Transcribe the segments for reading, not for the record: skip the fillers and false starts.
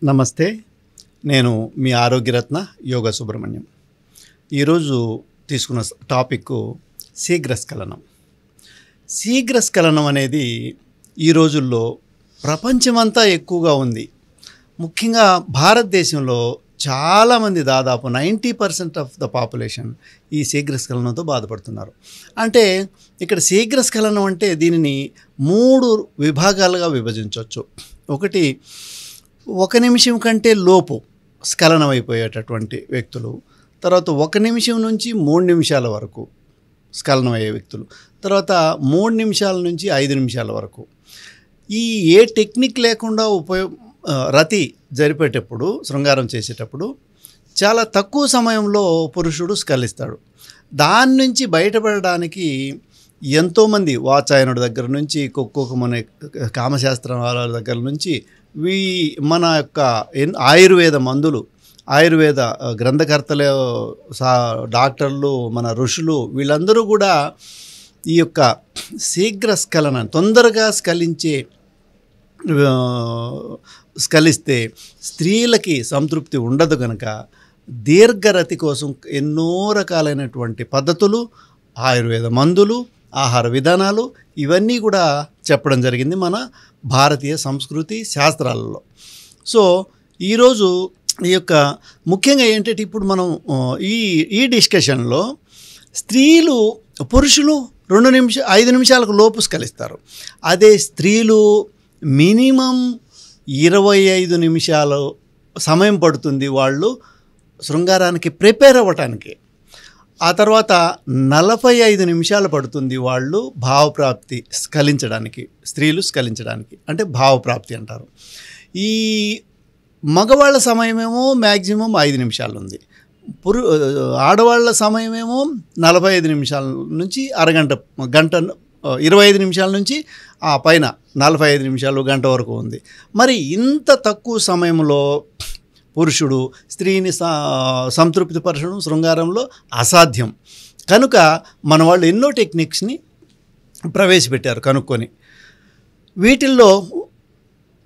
నమస్తే. నేను మీ ఆరోగ్యరత్న యోగ సుబ్రహ్మణ్యం. ఈరోజు తీసుకున్న టాపిక్ శీఘ్రస్ఖలనం. శీఘ్రస్ఖలనం అనేది ఈ రోజుల్లో ప్రపంచమంతా ఎక్కువగా ఉంది. ముఖ్యంగా భారతదేశంలో చాలామంది దాదాపు 90% ఆఫ్ ద పాపులేషన్ ఈ శీఘ్రస్ఖలనంతో బాధపడుతున్నారు. అంటే ఇక్కడ శీఘ్రస్ఖలనం అంటే దీనిని 3 విభాగాలుగా విభజించవచ్చు. ఒకటి, 1 నిమిషం కంటే లోపు స్ఖలనం అయిపోయేటటువంటి వ్యక్తులు. తర్వాత 1 నిమిషం నుంచి 3 నిమిషాల వరకు స్ఖలనం అయ్యే వ్యక్తులు. తర్వాత 3 నిమిషాల నుంచి 5 నిమిషాల వరకు. ఈ ఏ టెక్నిక్ లేకుండా రతి జరిపేటప్పుడు, శృంగారం చేసేటప్పుడు చాలా తక్కువ సమయంలో పురుషుడు స్ఖలిస్తాడు. దాని నుంచి బయటపడడానికి ఎంతోమంది వాచాయనుడి దగ్గర నుంచి, మన కామశాస్త్రం వాళ్ళ దగ్గర నుంచి మన యొక్క ఆయుర్వేద మందులు, ఆయుర్వేద గ్రంథకర్తలు, డాక్టర్లు, మన ఋషులు, వీళ్ళందరూ కూడా ఈ యొక్క శీఘ్రస్ఖలనం, తొందరగా స్ఖలిస్తే స్త్రీలకి సంతృప్తి ఉండదు కనుక దీర్ఘరతి కోసం ఎన్నో రకాలైనటువంటి పద్ధతులు, ఆయుర్వేద మందులు, ఆహార విధానాలు ఇవన్నీ కూడా చెప్పడం జరిగింది మన భారతీయ సంస్కృతి శాస్త్రాలలో. సో ఈరోజు ఈ యొక్క ముఖ్యంగా ఏంటంటే, ఇప్పుడు మనం ఈ డిస్కషన్లో పురుషులు 5 నిమిషాలకు లోపు స్ఖలిస్తారు. అదే స్త్రీలు మినిమం 25 నిమిషాలు సమయం పడుతుంది వాళ్ళు శృంగారానికి ప్రిపేర్ అవ్వటానికి. ఆ తర్వాత 45 నిమిషాలు పడుతుంది వాళ్ళు భావప్రాప్తి స్ఖలించడానికి, స్త్రీలు స్ఖలించడానికి, అంటే భావప్రాప్తి అంటారు. ఈ మగవాళ్ళ సమయమేమో మ్యాక్సిమం 5 నిమిషాలు ఉంది. ఆడవాళ్ళ సమయమేమో 45 నిమిషాల నుంచి గంట 25 నిమిషాల నుంచి ఆ పైన 45 నిమిషాలు, గంట వరకు ఉంది. మరి ఇంత తక్కువ సమయంలో పురుషుడు స్త్రీని సంతృప్తిపరచడం శృంగారంలో అసాధ్యం. కనుక మన వాళ్ళు ఎన్నో టెక్నిక్స్ని ప్రవేశపెట్టారు కనుక్కొని. వీటిల్లో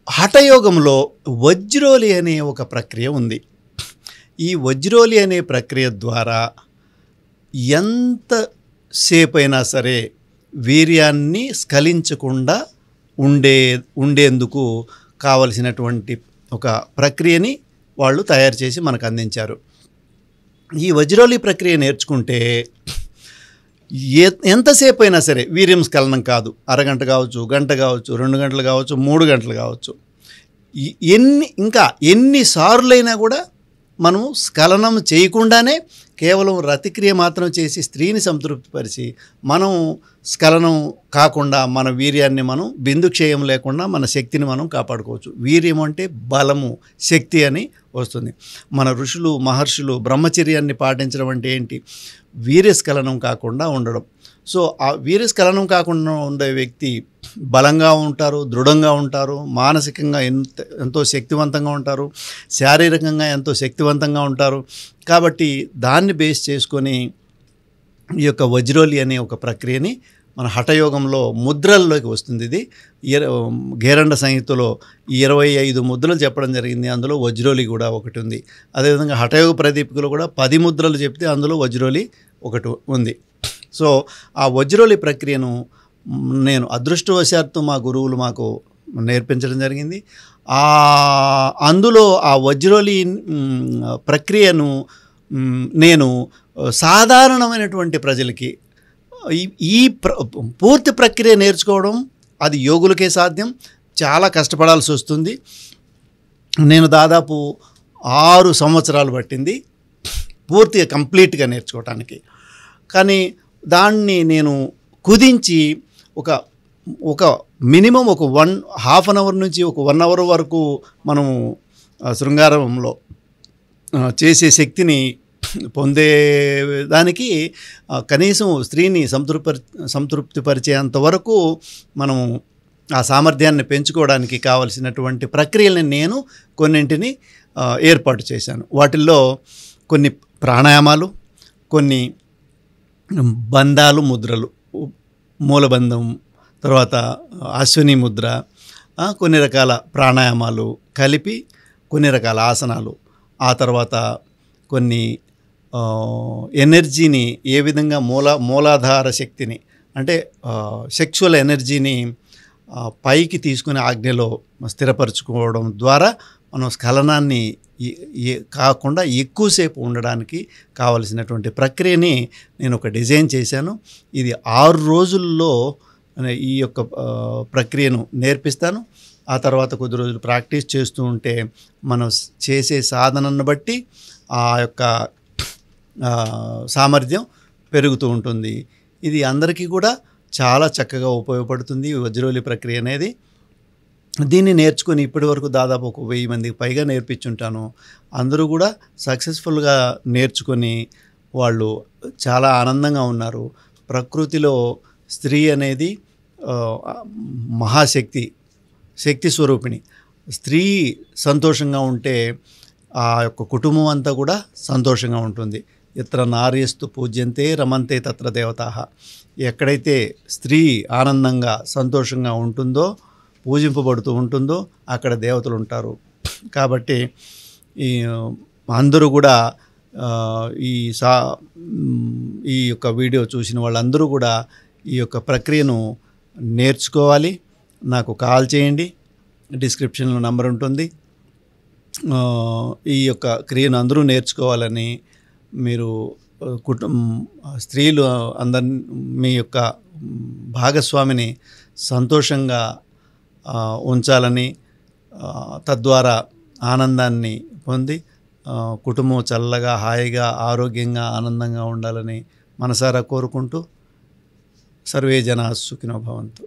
హఠయోగంలో వజ్రోలి అనే ఒక ప్రక్రియ ఉంది. ఈ వజ్రోలి అనే ప్రక్రియ ద్వారా ఎంతసేపు అయినా సరే వీర్యాన్ని స్ఖలించకుండా ఉండేందుకు కావలసినటువంటి ఒక ప్రక్రియని వాళ్ళు తయారు చేసి మనకు అందించారు. ఈ వజ్రోలి ప్రక్రియ నేర్చుకుంటే ఎంతసేపు అయినా సరే వీర్యం స్ఖలనం కాదు. అరగంట కావచ్చు, గంట కావచ్చు, 2 గంటలు కావచ్చు, 3 గంటలు కావచ్చు, ఎన్నిసార్లైనా కూడా మనము స్ఖలనం చేయకుండానే కేవలం రతిక్రియ మాత్రం చేసి స్త్రీని సంతృప్తిపరిచి మనం స్ఖలనం కాకుండా మన వీర్యాన్ని మనం బిందుక్షయం లేకుండా మన శక్తిని మనం కాపాడుకోవచ్చు. వీర్యం అంటే బలము, శక్తి అని వస్తుంది. మన ఋషులు, మహర్షులు బ్రహ్మచర్యాన్ని పాటించడం అంటే ఏంటి? వీర్యస్ఖలనం కాకుండా ఉండడం. సో ఆ వీర్యస్ఖలనం కాకుండా ఉండే వ్యక్తి బలంగా ఉంటారు, దృఢంగా ఉంటారు, మానసికంగా ఎంతో శక్తివంతంగా ఉంటారు, శారీరకంగా ఎంతో శక్తివంతంగా ఉంటారు. కాబట్టి దాన్ని బేస్ చేసుకొని ఈ యొక్క వజ్రోలి అనే ఒక ప్రక్రియని మన హఠయోగంలో ముద్రల్లోకి వస్తుంది. ఇది గేరండ సంహితలో 25 ముద్రలు చెప్పడం జరిగింది. అందులో వజ్రోలి కూడా ఒకటి ఉంది. అదేవిధంగా హఠయోగ ప్రదీపికలో కూడా 10 ముద్రలు చెప్తే అందులో వజ్రోలి ఒకటి ఉంది. సో ఆ వజ్రోలి ప్రక్రియను నేను అదృష్టవశాత్తు మా గురువులు మాకు నేర్పించడం జరిగింది. అందులో ఆ వజ్రోలి ప్రక్రియను నేను సాధారణమైనటువంటి ప్రజలకి ఈ పూర్తి ప్రక్రియ నేర్చుకోవడం అది యోగులకే సాధ్యం. చాలా కష్టపడాల్సి వస్తుంది. నేను దాదాపు 6 సంవత్సరాలు పట్టింది పూర్తిగా కంప్లీట్గా నేర్చుకోవటానికి. కానీ దాన్ని నేను కుదించి ఒక మినిమం ఒక హాఫ్ అన్ అవర్ నుంచి ఒక 1 అవర్ వరకు మనము శృంగారంలో చేసే శక్తిని పొందేదానికి కనీసం స్త్రీని సంతృప్తిపరిచేంత వరకు మనము ఆ సామర్థ్యాన్ని పెంచుకోవడానికి కావలసినటువంటి ప్రక్రియల్ని నేను కొన్నింటిని ఏర్పాటు చేశాను. వాటిల్లో కొన్ని ప్రాణాయామాలు, కొన్ని బంధాలు, ముద్రలు, మూలబంధం, తర్వాత అశ్విని ముద్ర, కొన్ని రకాల ప్రాణాయామాలు కలిపి కొన్ని రకాల ఆసనాలు, ఆ తర్వాత కొన్ని ఎనర్జీని ఏ విధంగా మూలాధార శక్తిని అంటే సెక్చువల్ ఎనర్జీని పైకి తీసుకుని ఆజ్ఞలో స్థిరపరచుకోవడం ద్వారా మనం స్ఖలనాన్ని కాకుండా ఎక్కువసేపు ఉండడానికి కావలసినటువంటి ప్రక్రియని నేను ఒక డిజైన్ చేశాను. ఇది 6 రోజుల్లో ఈ యొక్క ప్రక్రియను నేర్పిస్తాను. ఆ తర్వాత కొద్ది రోజులు ప్రాక్టీస్ చేస్తూ ఉంటే మనం చేసే సాధనను బట్టి ఆ యొక్క సామర్థ్యం పెరుగుతూ ఉంటుంది. ఇది అందరికీ కూడా చాలా చక్కగా ఉపయోగపడుతుంది వజ్రోలి ప్రక్రియ అనేది. దీన్ని నేర్చుకొని ఇప్పటి వరకు దాదాపు ఒక 1000 మందికి పైగా నేర్పించుంటాను. అందరూ కూడా సక్సెస్ఫుల్గా నేర్చుకొని వాళ్ళు చాలా ఆనందంగా ఉన్నారు. ప్రకృతిలో స్త్రీ అనేది మహాశక్తి, శక్తి స్వరూపిణి. స్త్రీ సంతోషంగా ఉంటే ఆ యొక్క కుటుంబం అంతా కూడా సంతోషంగా ఉంటుంది. ఎత్ర నార్యస్తు పూజ్యంతే రమంతే తత్ర దేవతాః. ఎక్కడైతే స్త్రీ ఆనందంగా సంతోషంగా ఉంటుందో, పూజింపబడుతూ ఉంటుందో అక్కడ దేవతలు ఉంటారు. కాబట్టి అందరూ కూడా ఈ యొక్క వీడియో చూసిన వాళ్ళందరూ కూడా ఈ యొక్క ప్రక్రియను నేర్చుకోవాలి. నాకు కాల్ చేయండి, డిస్క్రిప్షన్లో నంబర్ ఉంటుంది. ఈ యొక్క క్రియను అందరూ నేర్చుకోవాలని మీరు స్త్రీలు అందరి మీ యొక్క భాగస్వామిని సంతోషంగా ఉంచాలని, తద్వారా ఆనందాన్ని పొంది కుటుంబం చల్లగా, హాయిగా, ఆరోగ్యంగా, ఆనందంగా ఉండాలని మనసారా కోరుకుంటూ సర్వే జనా సుఖినో భవంతు.